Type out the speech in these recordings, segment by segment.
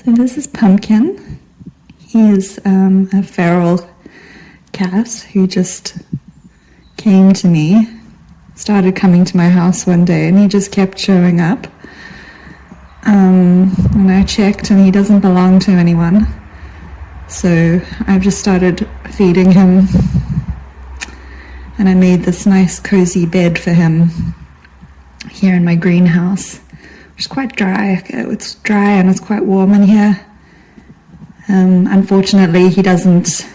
So this is Pumpkin. He's a feral cat who just came to me, started coming to my house one day, and he just kept showing up. And I checked, and he doesn't belong to anyone. So I've just started feeding him, and I made this nice cozy bed for him here in my greenhouse, which is quite dry. It's dry and it's quite warm in here. Unfortunately, he doesn't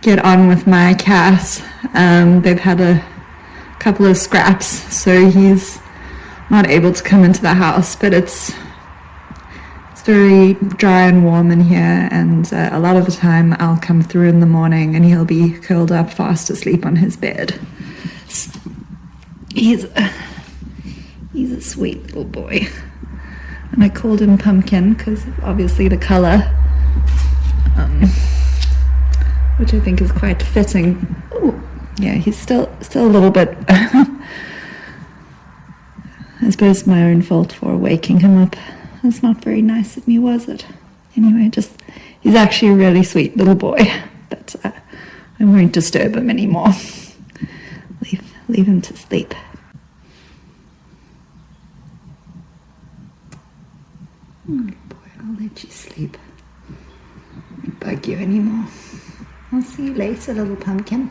get on with my cat. They've had a couple of scraps, so he's not able to come into the house, but it's very dry and warm in here, and a lot of the time I'll come through in the morning and he'll be curled up fast asleep on his bed. He's a sweet little boy, and I called him Pumpkin because obviously the color, which I think is quite fitting. Ooh, yeah, he's still a little bit I suppose it's my own fault for waking him up. That's not very nice of me, was it? Anyway, he's actually a really sweet little boy, but I won't disturb him anymore. Leave him to sleep. Oh boy, I'll let you sleep. I won't bug you anymore. I'll see you later, little Pumpkin.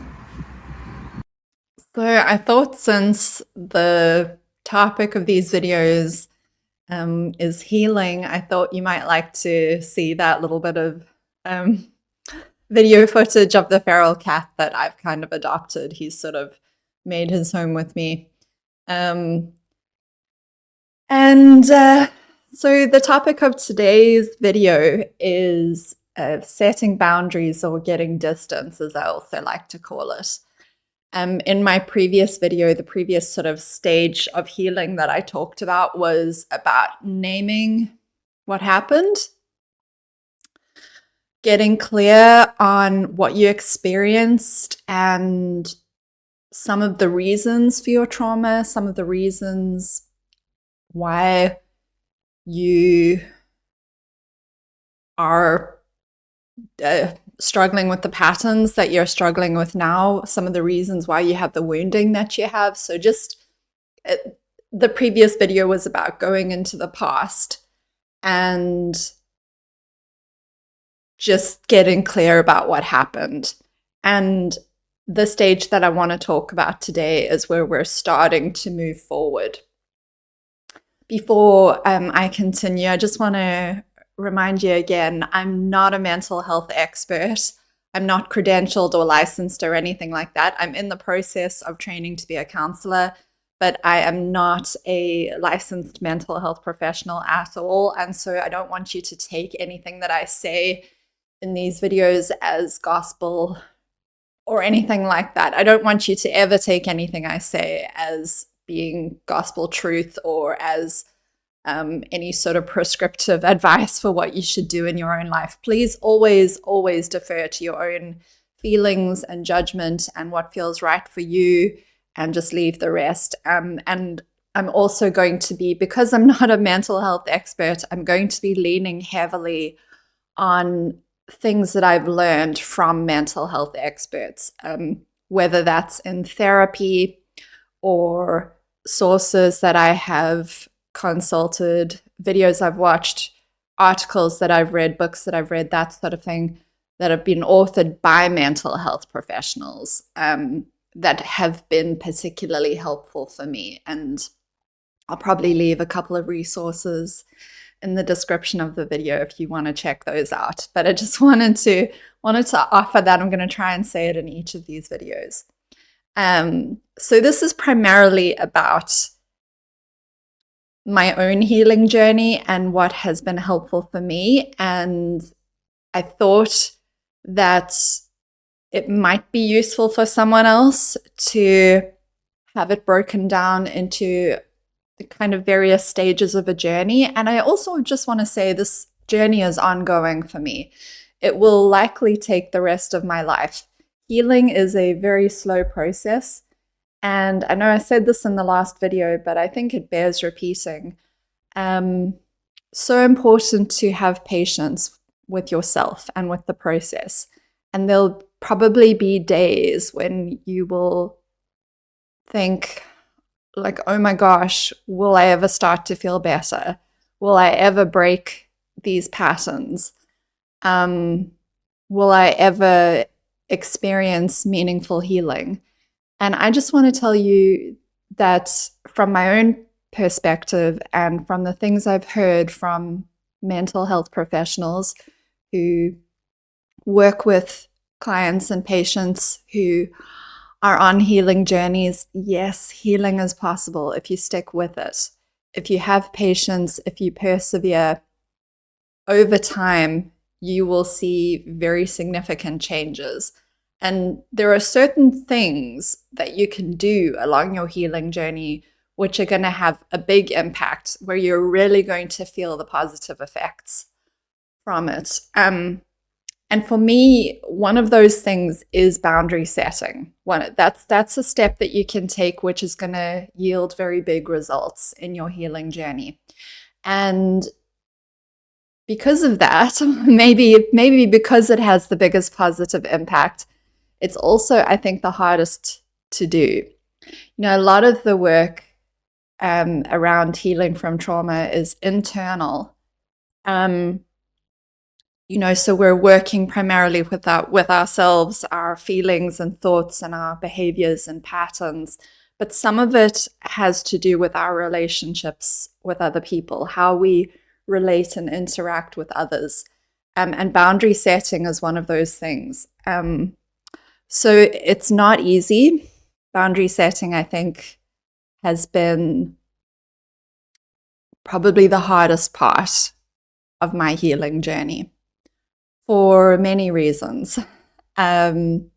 So I thought, since the topic of these videos is healing, I thought you might like to see that little bit of video footage of the feral cat that I've kind of adopted. He's sort of made his home with me. So the topic of today's video is setting boundaries, or getting distance, as I also like to call it. In my previous video, the previous sort of stage of healing that I talked about was about naming what happened, getting clear on what you experienced and some of the reasons for your trauma, some of the reasons why you are struggling with the patterns that you're struggling with now, some of the reasons why you have the wounding that you have. So the previous video was about going into the past and just getting clear about what happened. And the stage that I want to talk about today is where we're starting to move forward. Before I continue, I just want to remind you again, I'm not a mental health expert. I'm not credentialed or licensed or anything like that. I'm in the process of training to be a counselor, but I am not a licensed mental health professional at all. And so I don't want you to take anything that I say in these videos as gospel or anything like that. I don't want you to ever take anything I say as being gospel truth or as any sort of prescriptive advice for what you should do in your own life. Please always, always defer to your own feelings and judgment and what feels right for you, and just leave the rest. And I'm also going to be, because I'm not a mental health expert, I'm going to be leaning heavily on things that I've learned from mental health experts, whether that's in therapy or sources that I have consulted, videos I've watched, articles that I've read, books that I've read, that sort of thing, that have been authored by mental health professionals that have been particularly helpful for me. And I'll probably leave a couple of resources in the description of the video if you want to check those out. But I just wanted to offer that. I'm going to try and say it in each of these videos. So this is primarily about my own healing journey and what has been helpful for me. And I thought that it might be useful for someone else to have it broken down into the kind of various stages of a journey. And I also just want to say this journey is ongoing for me. It will likely take the rest of my life. Healing is a very slow process. And I know I said this in the last video, but I think it bears repeating. so important to have patience with yourself and with the process. And there'll probably be days when you will think, like, oh my gosh, will I ever start to feel better? Will I ever break these patterns? Will I ever experience meaningful healing? And I just want to tell you that from my own perspective and from the things I've heard from mental health professionals who work with clients and patients who are on healing journeys, yes, healing is possible if you stick with it. If you have patience, if you persevere, over time, you will see very significant changes. And there are certain things that you can do along your healing journey which are going to have a big impact, where you're really going to feel the positive effects from it. And for me, one of those things is boundary setting. That's a step that you can take, which is going to yield very big results in your healing journey. And because of that, maybe because it has the biggest positive impact, it's also, I think, the hardest to do. A lot of the work around healing from trauma is internal. So we're working primarily with ourselves, our feelings and thoughts and our behaviors and patterns. But some of it has to do with our relationships with other people, how we relate and interact with others. And boundary setting is one of those things. So it's not easy. Boundary setting, I think, has been probably the hardest part of my healing journey for many reasons. But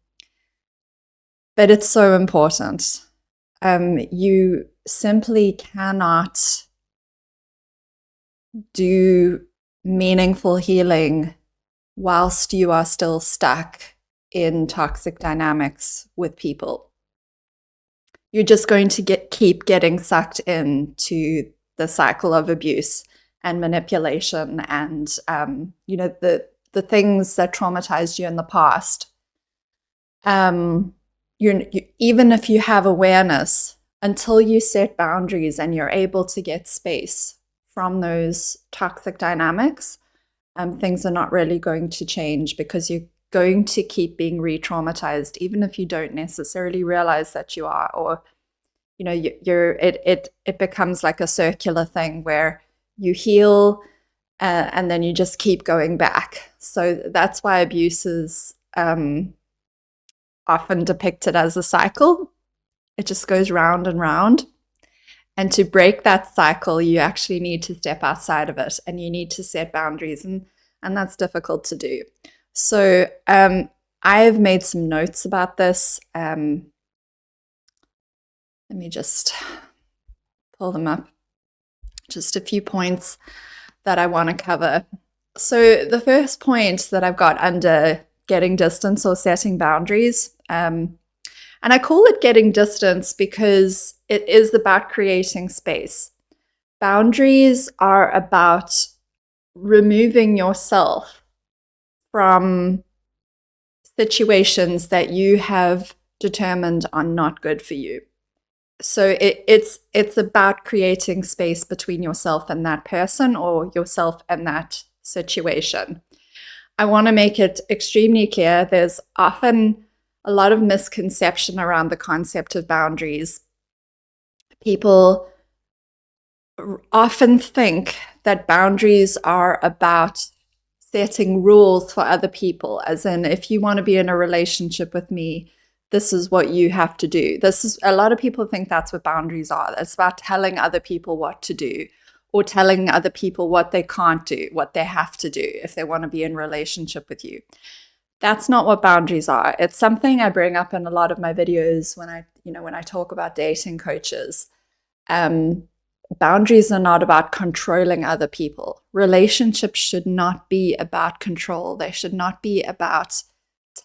it's so important. You simply cannot do meaningful healing whilst you are still stuck in toxic dynamics with people. You're just going to keep getting sucked into the cycle of abuse and manipulation and the things that traumatized you in the past. Even if you have awareness, until you set boundaries and you're able to get space from those toxic dynamics, things are not really going to change, because you're going to keep being re-traumatized, even if you don't necessarily realize that you are, or it becomes like a circular thing where you heal and then you just keep going back. So that's why abuse is often depicted as a cycle. It just goes round and round. And to break that cycle, you actually need to step outside of it, and you need to set boundaries, and that's difficult to do. So I've made some notes about this. Let me just pull them up. Just a few points that I want to cover. So the first point that I've got under getting distance or setting boundaries, and I call it getting distance because it is about creating space. Boundaries are about removing yourself from situations that you have determined are not good for you. So it's about creating space between yourself and that person, or yourself and that situation. I want to make it extremely clear, there's often a lot of misconception around the concept of boundaries. People often think that boundaries are about setting rules for other people, as in, if you want to be in a relationship with me, this is what you have to do. A lot of people think that's what boundaries are. It's about telling other people what to do, or telling other people what they can't do, what they have to do if they want to be in relationship with you. That's not what boundaries are. It's something I bring up in a lot of my videos when I talk about dating coaches. Boundaries are not about controlling other people. Relationships should not be about control. They should not be about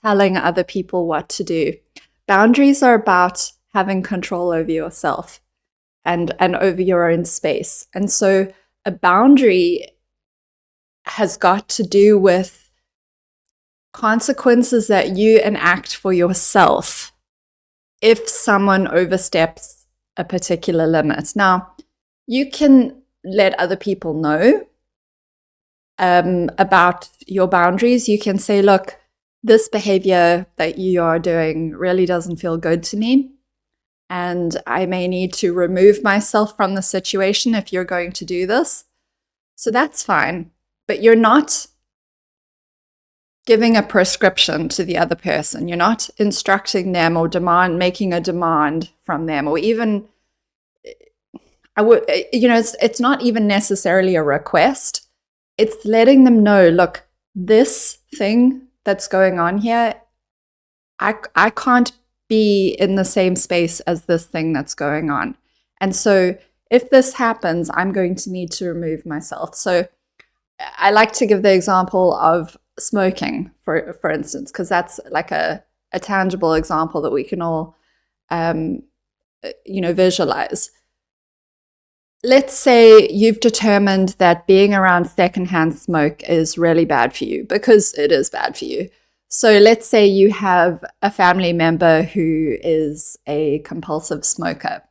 telling other people what to do. Boundaries are about having control over yourself and over your own space. And so a boundary has got to do with consequences that you enact for yourself if someone oversteps a particular limit. Now, you can let other people know about your boundaries. You can say, look, this behavior that you are doing really doesn't feel good to me, and I may need to remove myself from the situation if you're going to do this. So that's fine. But you're not giving a prescription to the other person. You're not instructing them or making a demand from them, or even, it's not even necessarily a request. It's letting them know, look, this thing that's going on here, I can't be in the same space as this thing that's going on. And so if this happens, I'm going to need to remove myself. So I like to give the example of smoking, for instance, because that's like a tangible example that we can all, visualize. Let's say you've determined that being around secondhand smoke is really bad for you, because it is bad for you. So let's say you have a family member who is a compulsive smoker.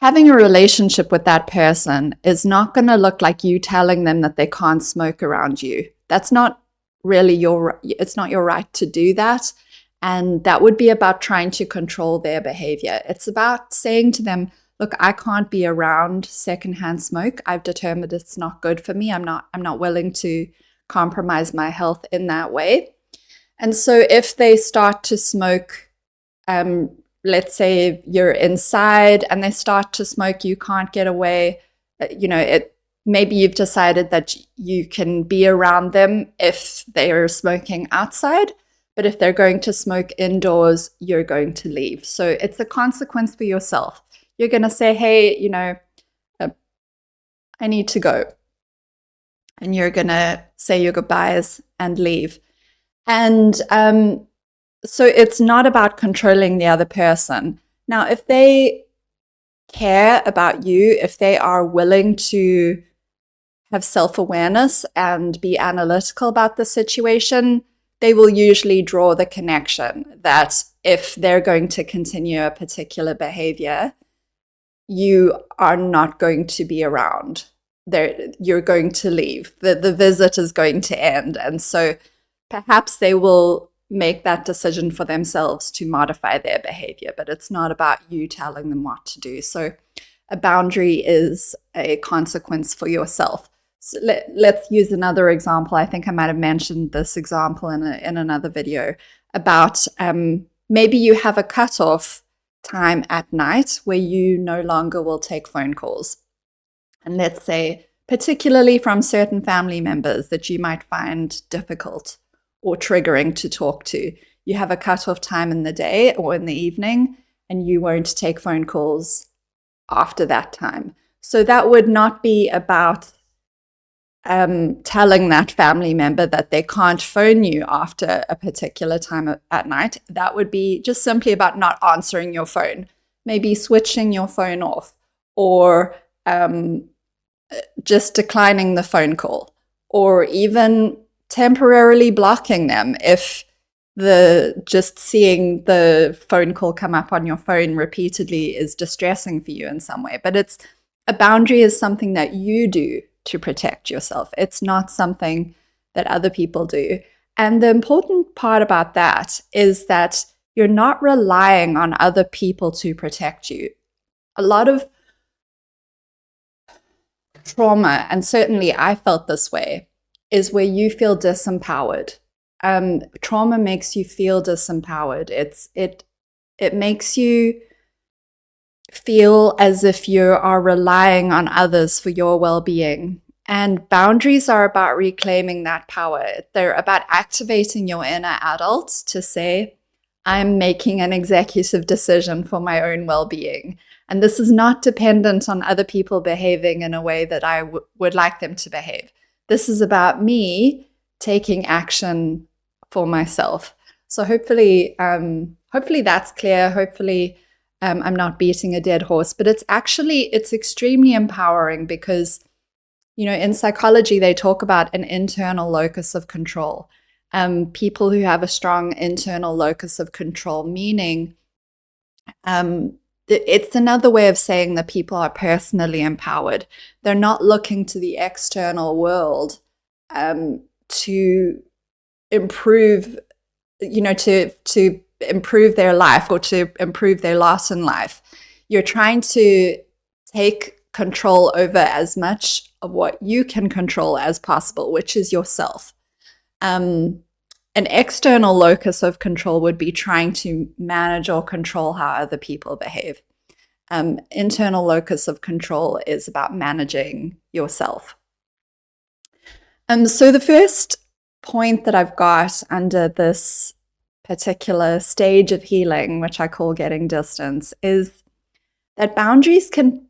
Having a relationship with that person is not going to look like you telling them that they can't smoke around you. That's not really it's not your right to do that. And that would be about trying to control their behavior. It's about saying to them, look, I can't be around secondhand smoke. I've determined it's not good for me. I'm not willing to compromise my health in that way. And so if they start to smoke, let's say you're inside and they start to smoke, you can't get away, maybe you've decided that you can be around them if they are smoking outside, but if they're going to smoke indoors, you're going to leave. So it's a consequence for yourself. You're going to say, hey, I need to go. And you're going to say your goodbyes and leave. And so it's not about controlling the other person. Now, if they care about you, if they are willing to have self-awareness and be analytical about the situation, they will usually draw the connection that if they're going to continue a particular behavior, you are not going to be around. You're going to leave. The visit is going to end. And so perhaps they will make that decision for themselves to modify their behavior, but it's not about you telling them what to do. So a boundary is a consequence for yourself. So let's use another example. I think I might have mentioned this example in another video about maybe you have a cutoff time at night where you no longer will take phone calls. And let's say, particularly from certain family members that you might find difficult or triggering to talk to, you have a cutoff time in the day or in the evening, and you won't take phone calls after that time. So that would not be about telling that family member that they can't phone you after a particular time at night. That would be just simply about not answering your phone, maybe switching your phone off, or just declining the phone call, or even temporarily blocking them if just seeing the phone call come up on your phone repeatedly is distressing for you in some way. But a boundary is something that you do to protect yourself. It's not something that other people do. And the important part about that is that you're not relying on other people to protect you. A lot of trauma, and certainly I felt this way, is where you feel disempowered. Trauma makes you feel disempowered. It makes you feel as if you are relying on others for your well-being. And boundaries are about reclaiming that power. They're about activating your inner adult to say, I'm making an executive decision for my own well-being. And this is not dependent on other people behaving in a way that I would like them to behave. This is about me taking action for myself. So hopefully that's clear. Hopefully I'm not beating a dead horse, but it's extremely empowering, because In psychology, they talk about an internal locus of control. People who have a strong internal locus of control, meaning it's another way of saying that people are personally empowered. They're not looking to the external world to improve, to improve their life or to improve their lot in life. You're trying to take control over as much of what you can control as possible, which is yourself. An external locus of control would be trying to manage or control how other people behave. Internal locus of control is about managing yourself. So the first point that I've got under this particular stage of healing, which I call getting distance, is that boundaries can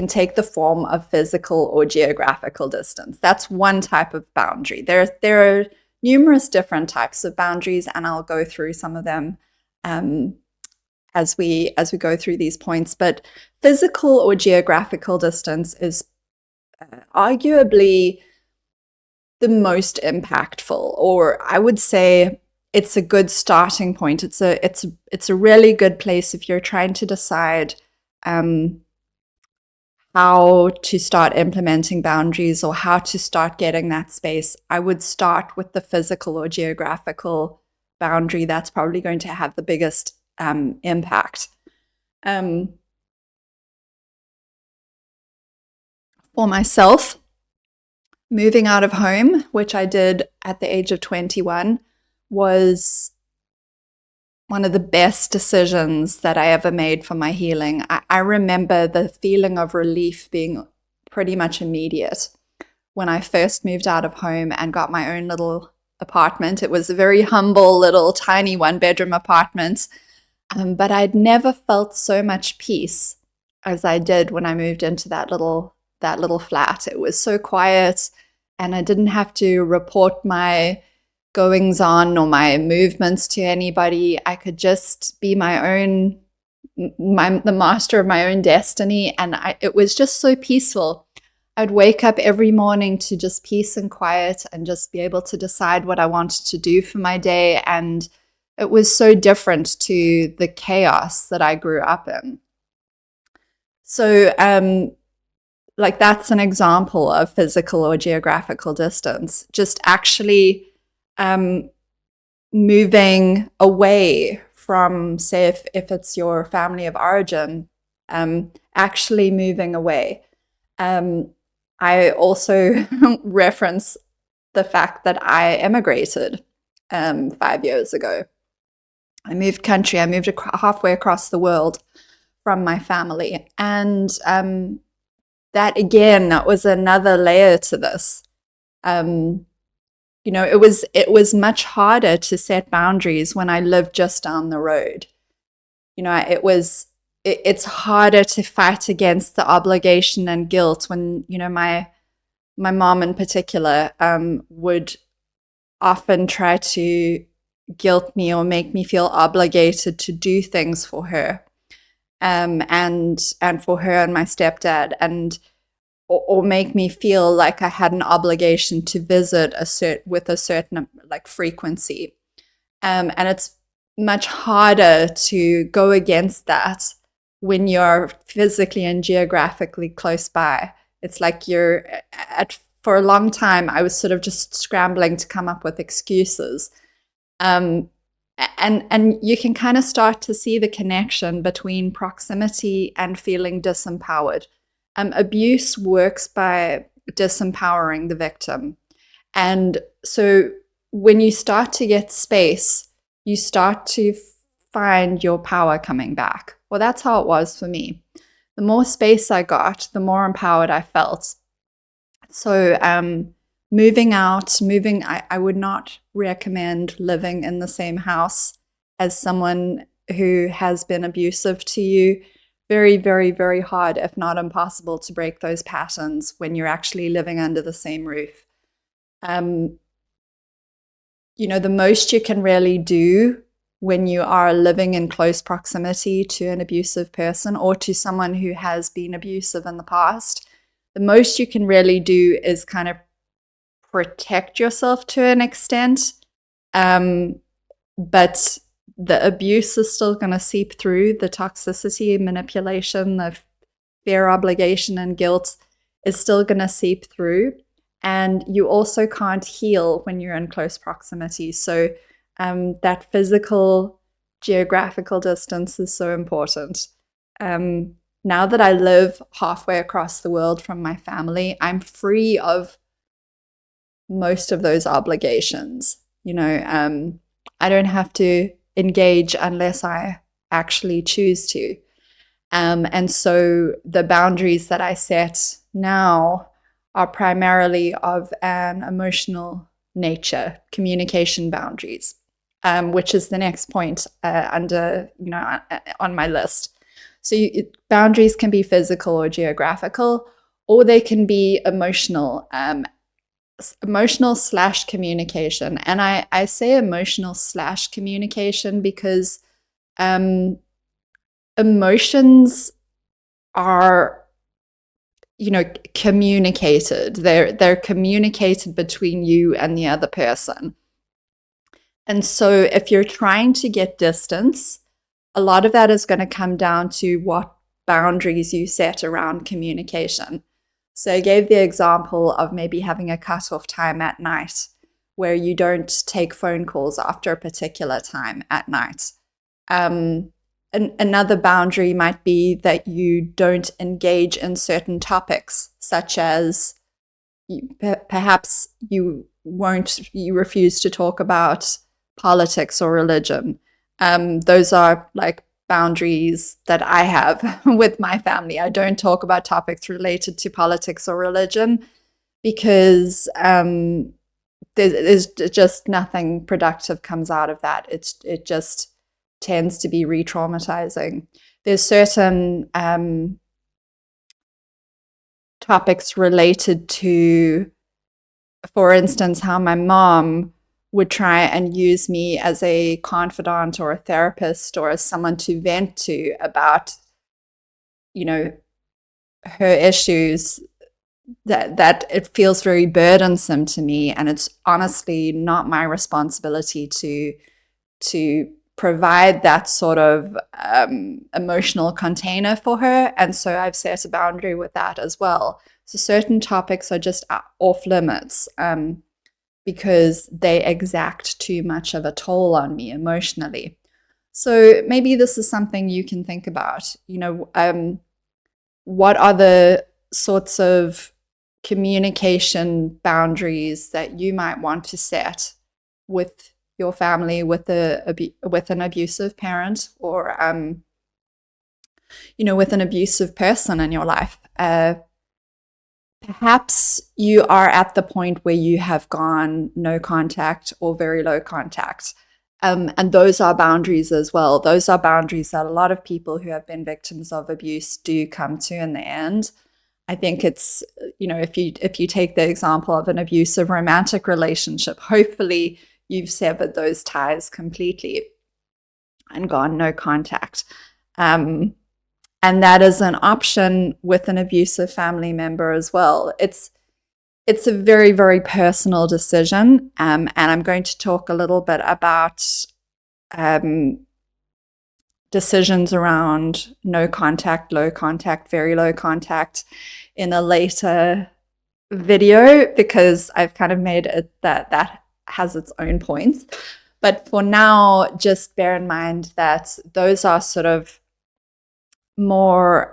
take the form of physical or geographical distance. That's one type of boundary. There are numerous different types of boundaries, and I'll go through some of them as we go through these points. But physical or geographical distance is arguably the most impactful, or I would say it's a good starting point. It's a really good place if you're trying to decide how to start implementing boundaries or how to start getting that space. I would start with the physical or geographical boundary. That's probably going to have the biggest impact. For myself, moving out of home, which I did at the age of 21, was one of the best decisions that I ever made for my healing. I remember the feeling of relief being pretty much immediate when I first moved out of home and got my own little apartment. It was a very humble little tiny one-bedroom apartment, but I'd never felt so much peace as I did when I moved into that little flat. It was so quiet, and I didn't have to report my goings on or my movements to anybody. I could just be the master of my own destiny, and it was just so peaceful. I'd wake up every morning to just peace and quiet and just be able to decide what I wanted to do for my day, and it was so different to the chaos that I grew up in. So that's an example of physical or geographical distance. Just actually moving away from, say, if it's your family of origin, actually moving away. I also reference the fact that I emigrated 5 years ago. I moved country. I moved halfway across the world from my family. And that was another layer to this. It was much harder to set boundaries when I lived just down the road. It's harder to fight against the obligation and guilt when, my mom in particular would often try to guilt me or make me feel obligated to do things for her, and for her and my stepdad, and or make me feel like I had an obligation to visit with a certain frequency. And it's much harder to go against that when you're physically and geographically close by. It's like for a long time, I was sort of just scrambling to come up with excuses. And you can kind of start to see the connection between proximity and feeling disempowered. Abuse works by disempowering the victim. And so when you start to get space, you start to find your power coming back. Well, that's how it was for me. The more space I got, the more empowered I felt. So I would not recommend living in the same house as someone who has been abusive to you. Very, very, very hard, if not impossible, to break those patterns when you're actually living under the same roof. The most you can really do when you are living in close proximity to an abusive person or to someone who has been abusive in the past, the most you can really do is kind of protect yourself to an extent. But the abuse is still going to seep through. The toxicity, manipulation, the fear, obligation, and guilt is still going to seep through. And you also can't heal when you're in close proximity. So that physical, geographical distance is so important. Now that I live halfway across the world from my family, I'm free of most of those obligations. I don't have to engage unless I actually choose to. And so the boundaries that I set now are primarily of an emotional nature, communication boundaries, which is the next point under, on my list. So boundaries can be physical or geographical, or they can be emotional, emotional/communication. And I say emotional/communication because emotions are, communicated. They're communicated between you and the other person. And so if you're trying to get distance, a lot of that is going to come down to what boundaries you set around communication. So I gave the example of maybe having a cutoff time at night where you don't take phone calls after a particular time at night. Another boundary might be that you don't engage in certain topics, such as perhaps you refuse to talk about politics or religion. Those are like boundaries that I have with my family. I don't talk about topics related to politics or religion because there's just nothing productive comes out of that. It just tends to be re-traumatizing. There's certain topics related to, for instance, how my mom would try and use me as a confidant or a therapist or as someone to vent to about, her issues, that it feels very burdensome to me. And it's honestly not my responsibility to provide that sort of emotional container for her. And so I've set a boundary with that as well. So certain topics are just off limits because they exact too much of a toll on me emotionally. So maybe this is something you can think about. What are the sorts of communication boundaries that you might want to set with your family, with an abusive parent, or with an abusive person in your life? Perhaps you are at the point where you have gone no contact or very low contact. And those are boundaries as well. Those are boundaries that a lot of people who have been victims of abuse do come to in the end. I think it's, if you take the example of an abusive romantic relationship, hopefully you've severed those ties completely and gone no contact. And that is an option with an abusive family member as well. It's a very, very personal decision. And I'm going to talk a little bit about decisions around no contact, low contact, very low contact in a later video, because I've kind of made it that has its own points. But for now, just bear in mind that those are sort of more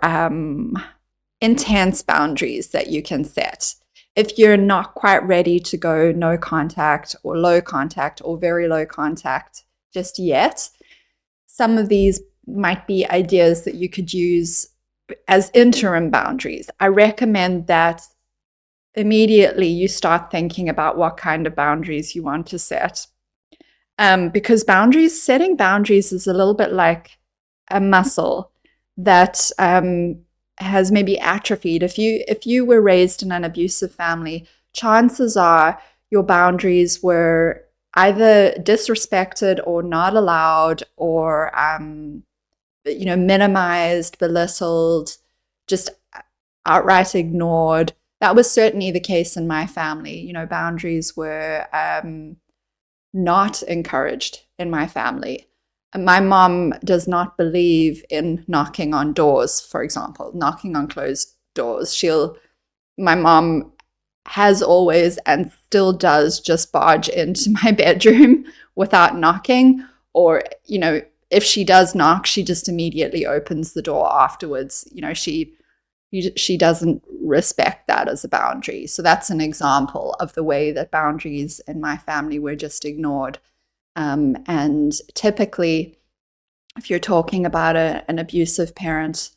intense boundaries that you can set. If you're not quite ready to go no contact or low contact or very low contact just yet, some of these might be ideas that you could use as interim boundaries. I recommend that immediately you start thinking about what kind of boundaries you want to set. Because setting boundaries is a little bit like a muscle that has maybe atrophied. If you were raised in an abusive family, chances are your boundaries were either disrespected or not allowed, or minimized, belittled, just outright ignored. That was certainly the case in my family. You know, boundaries were not encouraged in my family. My mom does not believe in knocking on doors, for example, knocking on closed doors. My mom has always and still does just barge into my bedroom without knocking. Or, you know, if she does knock, she just immediately opens the door afterwards. You know, she doesn't respect that as a boundary. So that's an example of the way that boundaries in my family were just ignored. And typically, if you're talking about an abusive parent,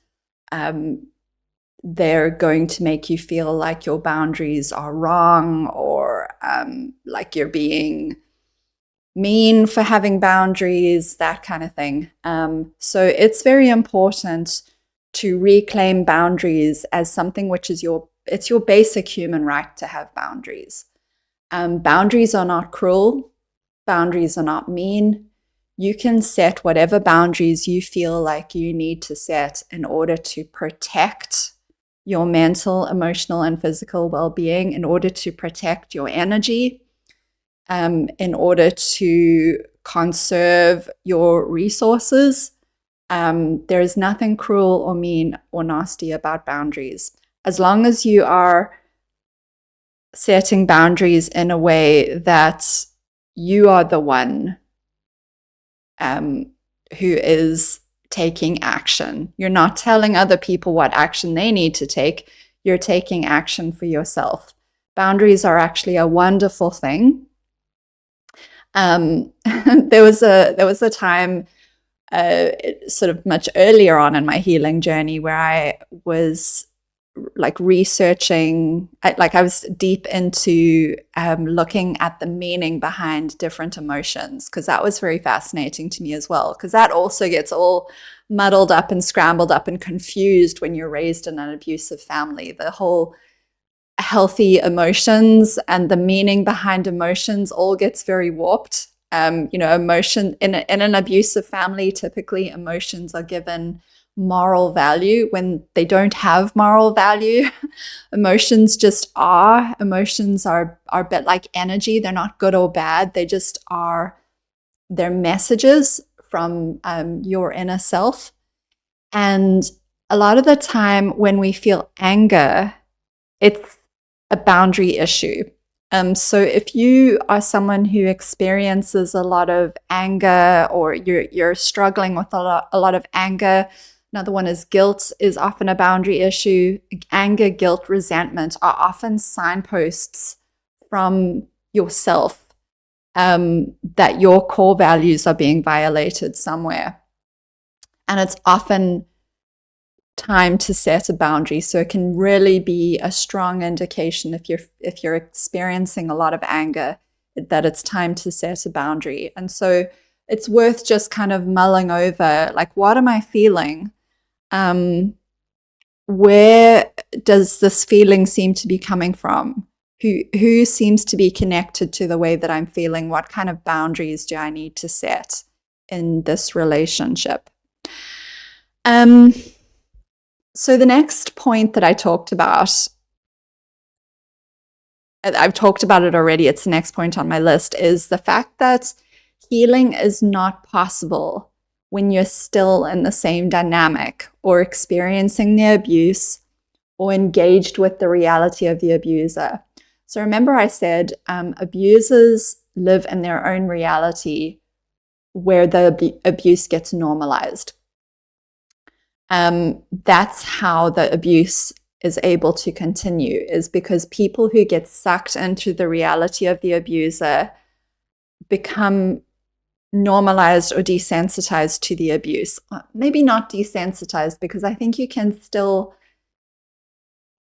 they're going to make you feel like your boundaries are wrong, or like you're being mean for having boundaries, that kind of thing. So it's very important to reclaim boundaries as something which is it's your basic human right to have boundaries. Boundaries are not cruel. Boundaries are not mean. You can set whatever boundaries you feel like you need to set in order to protect your mental, emotional, and physical well-being, in order to protect your energy, in order to conserve your resources. There is nothing cruel or mean or nasty about boundaries. As long as you are setting boundaries in a way that you are the one who is taking action. You're not telling other people what action they need to take. You're taking action for yourself. Boundaries are actually a wonderful thing. There was a time sort of much earlier on in my healing journey where I was like researching, I was deep into looking at the meaning behind different emotions, because that was very fascinating to me as well, because that also gets all muddled up and scrambled up and confused when you're raised in an abusive family. The whole healthy emotions and the meaning behind emotions all gets very warped. Emotion in an abusive family, typically emotions are given moral value when they don't have moral value. Emotions just are. Emotions are a bit like energy. They're not good or bad. They just are. They're messages from your inner self. And a lot of the time when we feel anger, it's a boundary issue. So if you are someone who experiences a lot of anger, or you're struggling with a lot of anger, another one is guilt is often a boundary issue. Anger, guilt, resentment are often signposts from yourself that your core values are being violated somewhere. And it's often time to set a boundary. So it can really be a strong indication if you're experiencing a lot of anger, that it's time to set a boundary. And so it's worth just kind of mulling over, like, what am I feeling? Where does this feeling seem to be coming from? Who seems to be connected to the way that I'm feeling? What kind of boundaries do I need to set in this relationship? So the next point that I talked about, I've talked about it already, it's the next point on my list, is the fact that healing is not possible when you're still in the same dynamic, or experiencing the abuse, or engaged with the reality of the abuser. So remember I said abusers live in their own reality where the abuse gets normalized. That's how the abuse is able to continue, is because people who get sucked into the reality of the abuser become normalized or desensitized to the abuse. Maybe not desensitized, because I think you can still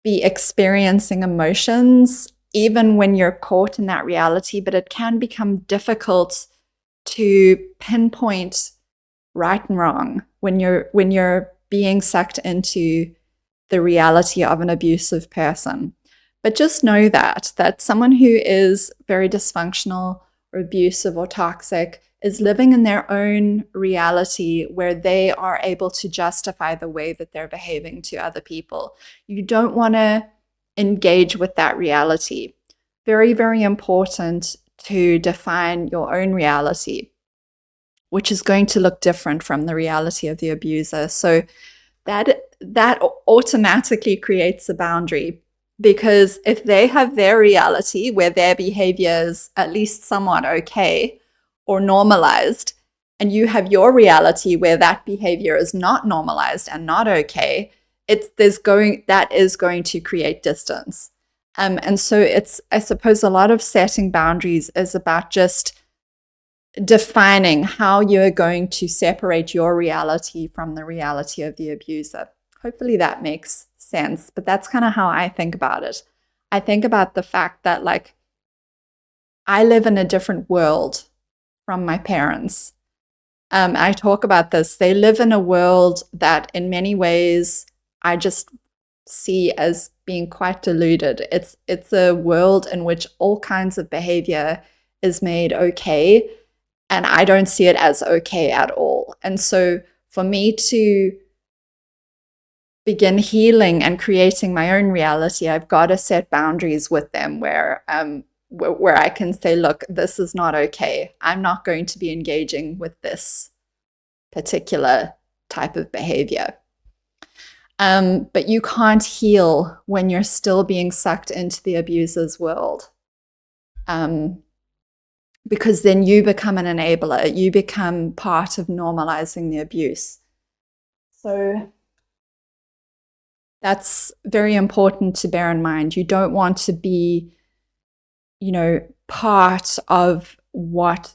be experiencing emotions even when you're caught in that reality, but it can become difficult to pinpoint right and wrong when you're being sucked into the reality of an abusive person. But just know that someone who is very dysfunctional or abusive or toxic is living in their own reality where they are able to justify the way that they're behaving to other people. You don't want to engage with that reality. Very, very important to define your own reality, which is going to look different from the reality of the abuser. So that automatically creates a boundary, because if they have their reality where their behavior is at least somewhat okay or normalized, and you have your reality where that behavior is not normalized and not okay, that is going to create distance. And so I suppose a lot of setting boundaries is about just defining how you're going to separate your reality from the reality of the abuser. Hopefully that makes sense, but that's kind of how I think about it. I think about the fact that, like, I live in a different world from my parents. I talk about this. They live in a world that in many ways I just see as being quite diluted. It's a world in which all kinds of behavior is made okay, and I don't see it as okay at all. And so for me to begin healing and creating my own reality, I've got to set boundaries with them where I can say, look, this is not okay. I'm not going to be engaging with this particular type of behavior. But you can't heal when you're still being sucked into the abuser's world. Because then you become an enabler. You become part of normalizing the abuse. So that's very important to bear in mind. You don't want to be, part of what,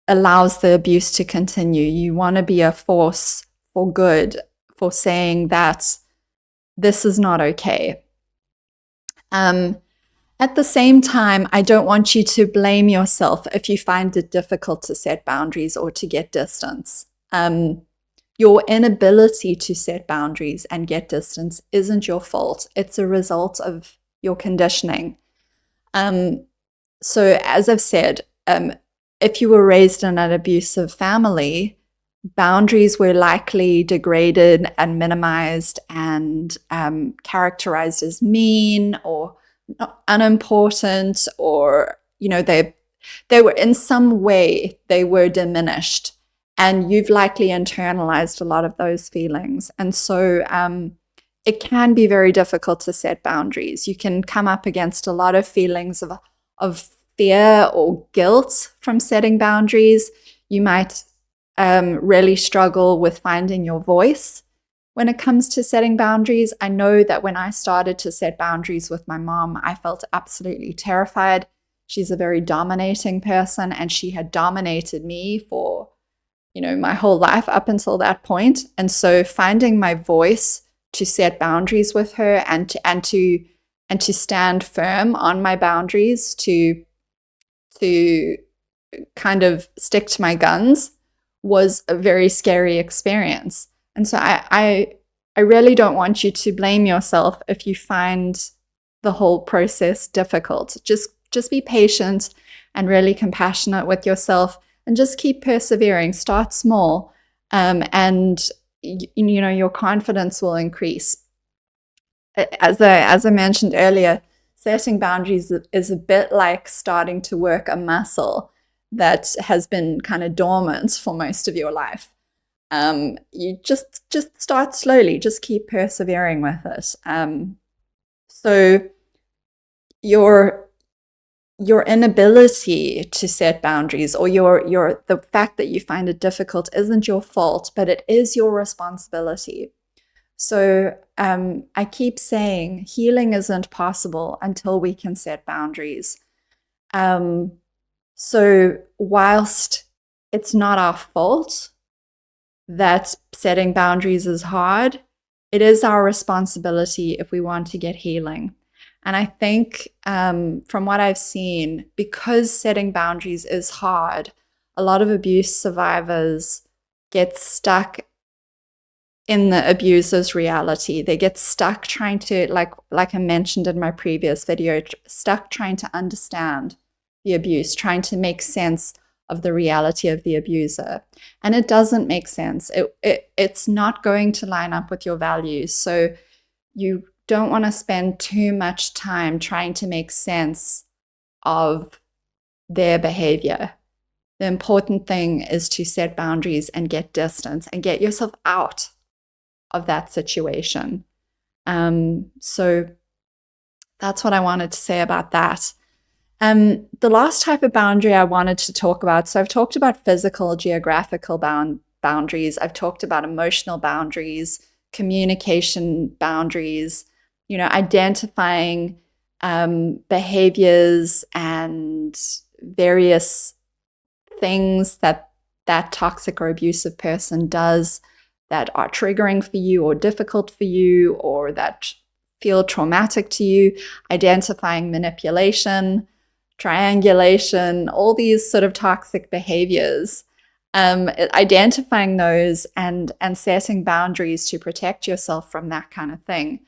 allows the abuse to continue. You want to be a force for good, for saying that this is not okay. At the same time, I don't want you to blame yourself if you find it difficult to set boundaries or to get distance. Your inability to set boundaries and get distance isn't your fault. It's a result of your conditioning. So as I've said, if you were raised in an abusive family, boundaries were likely degraded and minimized and characterized as mean or unimportant, or they were in some way, they were diminished, and you've likely internalized a lot of those feelings. And so it can be very difficult to set boundaries. You can come up against a lot of feelings of fear or guilt from setting boundaries. You might really struggle with finding your voice when it comes to setting boundaries. I know that when I started to set boundaries with my mom, I felt absolutely terrified. She's a very dominating person, and she had dominated me for, my whole life up until that point. And so finding my voice to set boundaries with her and to stand firm on my boundaries, to kind of stick to my guns, was a very scary experience. And so I really don't want you to blame yourself if you find the whole process difficult. Just be patient and really compassionate with yourself, and just keep persevering. Start small, and your confidence will increase. As I mentioned earlier, setting boundaries is a bit like starting to work a muscle that has been kind of dormant for most of your life. You just start slowly, just keep persevering with it. So your inability to set boundaries, or the fact that you find it difficult, isn't your fault, but it is your responsibility. So I keep saying healing isn't possible until we can set boundaries. So whilst it's not our fault that setting boundaries is hard, it is our responsibility if we want to get healing. And I think from what I've seen, because setting boundaries is hard, a lot of abuse survivors get stuck in the abuser's reality. They get stuck trying to, like I mentioned in my previous video, stuck trying to understand the abuse, trying to make sense of the reality of the abuser. And it doesn't make sense. It's not going to line up with your values. So you don't want to spend too much time trying to make sense of their behavior. The important thing is to set boundaries and get distance and get yourself out of that situation. So that's what I wanted to say about that. The last type of boundary I wanted to talk about, so I've talked about physical, geographical boundaries. I've talked about emotional boundaries, communication boundaries, identifying behaviors and various things that toxic or abusive person does that are triggering for you or difficult for you or that feel traumatic to you, identifying manipulation, triangulation, all these sort of toxic behaviors, identifying those and setting boundaries to protect yourself from that kind of thing.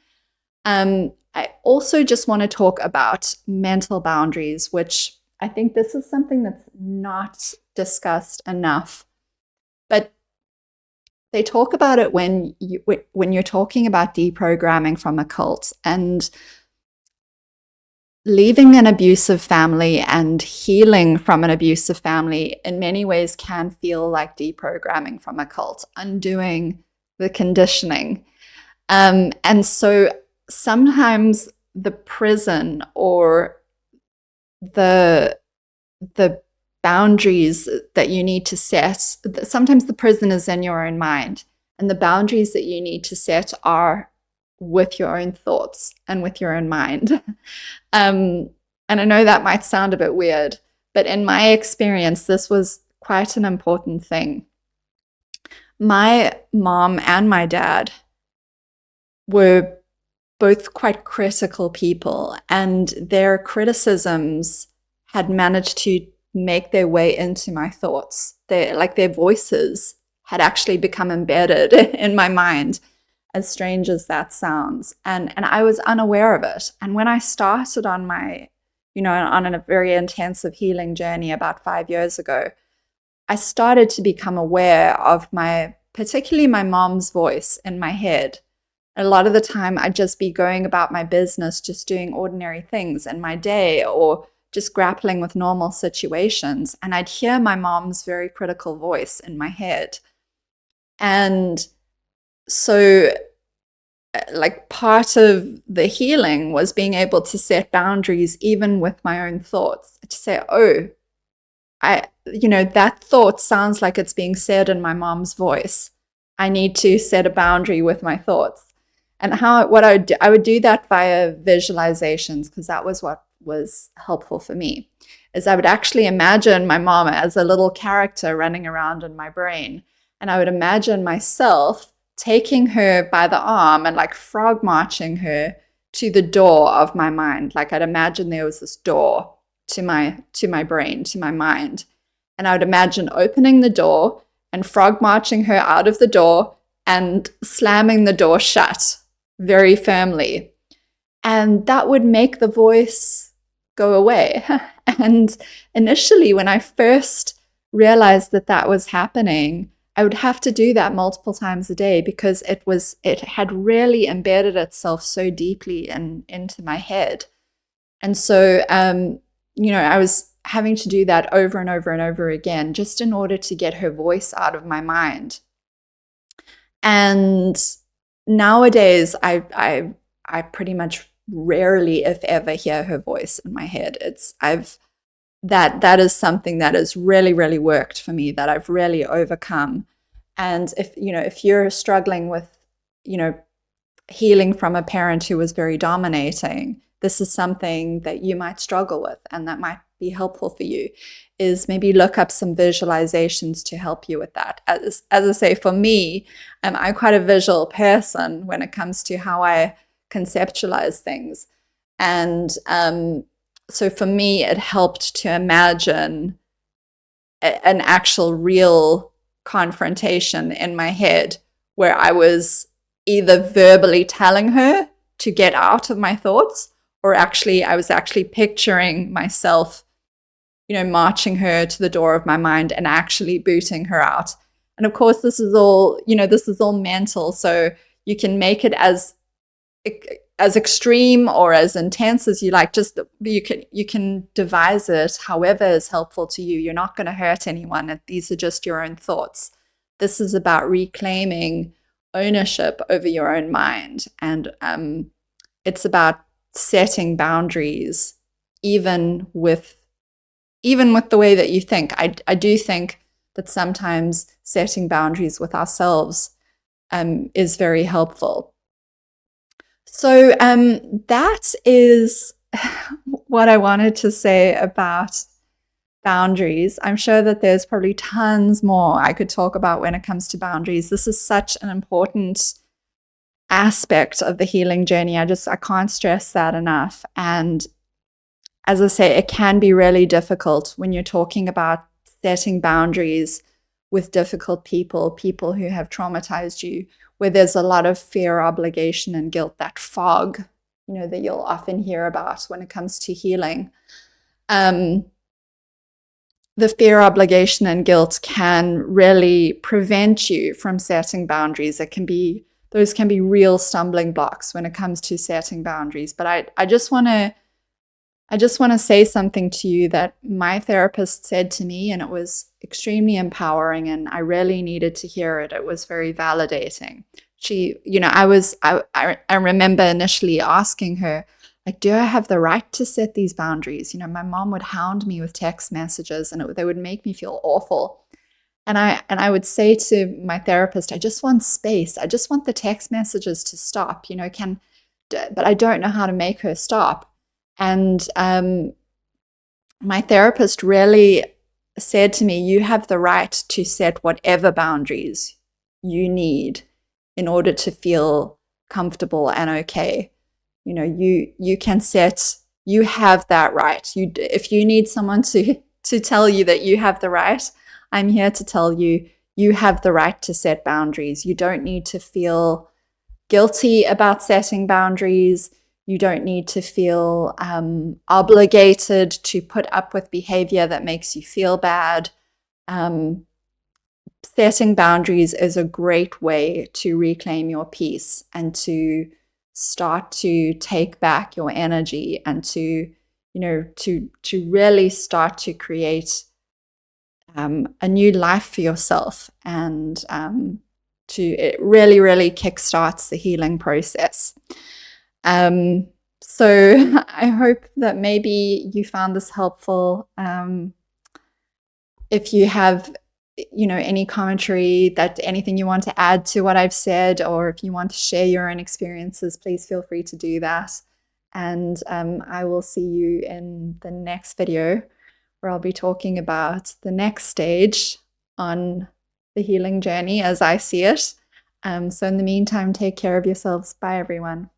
I also just want to talk about mental boundaries, which I think this is something that's not discussed enough. But they talk about it when you're talking about deprogramming from a cult, and leaving an abusive family and healing from an abusive family in many ways can feel like deprogramming from a cult, undoing the conditioning. And so sometimes the prison or the boundaries that you need to set, sometimes the prison is in your own mind, and the boundaries that you need to set are with your own thoughts and with your own mind. And I know that might sound a bit weird, but in my experience, this was quite an important thing. My mom and my dad were both quite critical people, and their criticisms had managed to make their way into my thoughts. Their voices had actually become embedded in my mind, as strange as that sounds. And I was unaware of it. And when I started on my, on a very intensive healing journey about 5 years ago, I started to become aware of particularly my mom's voice in my head. A lot of the time I'd just be going about my business, just doing ordinary things in my day or just grappling with normal situations. And I'd hear my mom's very critical voice in my head. And so part of the healing was being able to set boundaries even with my own thoughts, to say, oh, that thought sounds like it's being said in my mom's voice. I need to set a boundary with my thoughts. And I would do that via visualizations, because that was what was helpful for me, is I would actually imagine my mom as a little character running around in my brain. And I would imagine myself taking her by the arm and frog marching her to the door of my mind. I'd imagine there was this door to my brain, to my mind. And I would imagine opening the door and frog marching her out of the door and slamming the door shut very firmly. And that would make the voice go away. And initially, when I first realized that was happening, I would have to do that multiple times a day, because it had really embedded itself so deeply into my head. And so, I was having to do that over and over and over again, just in order to get her voice out of my mind. And nowadays, I pretty much rarely, if ever, hear her voice in my head. That is something that has really, really worked for me, that I've really overcome. And if you're struggling with, healing from a parent who was very dominating, this is something that you might struggle with, and that might be helpful for you, is maybe look up some visualizations to help you with that. As I say, for me, I'm quite a visual person when it comes to how I conceptualize things. And so for me, it helped to imagine an actual real confrontation in my head, where I was either verbally telling her to get out of my thoughts, or I was actually picturing myself marching her to the door of my mind and actually booting her out. And of course, this is all mental. So you can make it as extreme or as intense as you like. Just you can devise it however is helpful to you. You're not going to hurt anyone. These are just your own thoughts. This is about reclaiming ownership over your own mind, and it's about setting boundaries, even with the way that you think. I do think that sometimes setting boundaries with ourselves is very helpful. So that is what I wanted to say about boundaries. I'm sure that there's probably tons more I could talk about when it comes to boundaries. This is such an important aspect of the healing journey. I can't stress that enough. And as I say, it can be really difficult when you're talking about setting boundaries with difficult people who have traumatized you, where there's a lot of fear, obligation, and guilt, that fog, that you'll often hear about when it comes to healing. The fear, obligation, and guilt can really prevent you from setting boundaries. Those can be real stumbling blocks when it comes to setting boundaries. But I just want to say something to you that my therapist said to me, and it was extremely empowering, and I really needed to hear it. It was very validating. She, I remember initially asking her, like, do I have the right to set these boundaries? My mom would hound me with text messages, and they would make me feel awful. And I would say to my therapist, I just want space. I just want the text messages to stop, but I don't know how to make her stop. And my therapist really said to me, you have the right to set whatever boundaries you need in order to feel comfortable and okay. You can set, you have that right. If you need someone to tell you that you have the right, I'm here to tell you, you have the right to set boundaries. You don't need to feel guilty about setting boundaries. You don't need to feel obligated to put up with behavior that makes you feel bad. Setting boundaries is a great way to reclaim your peace and to start to take back your energy and to really start to create a new life for yourself, and it really, really kickstarts the healing process. So I hope that maybe you found this helpful. If you have, any commentary, anything you want to add to what I've said, or if you want to share your own experiences, please feel free to do that. And I will see you in the next video, where I'll be talking about the next stage on the healing journey as I see it. So in the meantime, take care of yourselves. Bye, everyone.